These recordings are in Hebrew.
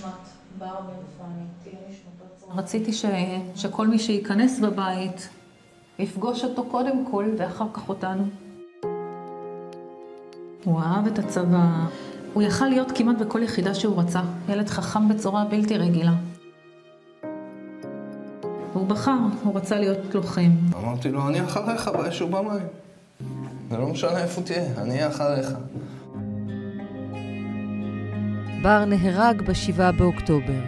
נשמת בר ופני, תהיה נשמתו צורה. רציתי שכל מי שייכנס בבית יפגוש אותו קודם כל ואחר כך אותנו. הוא אהב את הצבא. הוא יכל להיות כמעט בכל יחידה שהוא רצה. ילד חכם בצורה בלתי רגילה. הוא בחר, הוא רצה להיות לוחם. אמרתי לו, אני אחריך באש ובמים. זה לא משנה איפה תהיה, אני אהיה אחריך. בר נהרג ב7 באוקטובר.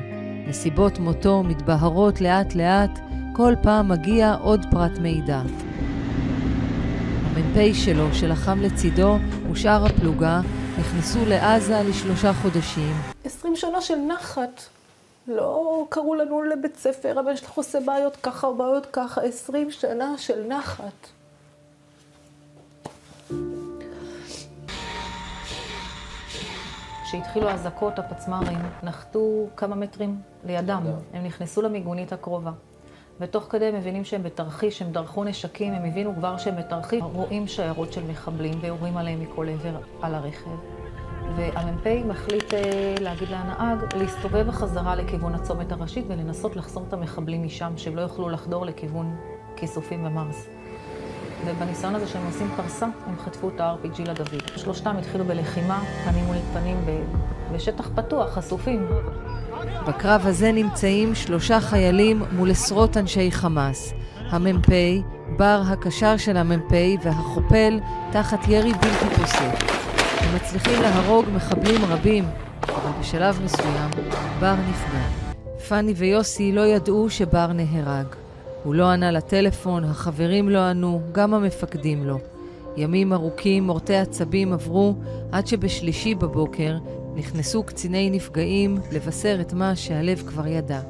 נסיבות מותו מתבהרות לאט לאט, כל פעם מגיע עוד פרט מידע. המ"פ שלו, שלחם לצידו, ושאר הפלוגה, נכנסו לעזה ל3 חודשים. 20 שנה של נחת. לא קראו לנו לבית ספר, הבן שלך עושה בעיות ככה או בעיות ככה. 20 שנה של נחת. כשהתחילו האזעקות, הפצמ"רים נחתו כמה מטרים לידם. הם נכנסו למיגונית הקרובה. ותוך כדי הם מבינים שהם בתרחיש, הם דרכו נשקים, הם הבינו כבר שהם בתרחיש. רואים שיירות של מחבלים ויורים עליהם מכל עבר על הרכב. והמ"פ מחליט להגיד לנהג להסתובב בחזרה לכיוון הצומת הראשית ולנסות לחסום את המחבלים משם, שהם לא יוכלו לחדור לכיוון כיסופים ומרס. ובניסיון הזה שהם עושים פרסה, הם חטפו את ה-RPG לדוד. שלושתם התחילו בלחימה, פנים מול פנים, בשטח פתוח, חשופים. בקרב הזה נמצאים 3 חיילים מול עשרות אנשי חמאס. המ"פ, בר הקשר של המ"פ והחופל תחת ירי בלתי פוסק. הם מצליחים להרוג מחבלים רבים, אבל בשלב מסוים בר נפגע. פני ויוסי לא ידעו שבר נהרג. הוא לא ענה לטלפון, החברים לא ענו, גם המפקדים לא. ימים ארוכים, מורטי עצבים עברו, עד שבשלישי בבוקר נכנסו קציני נפגעים לבשר את מה שהלב כבר ידע.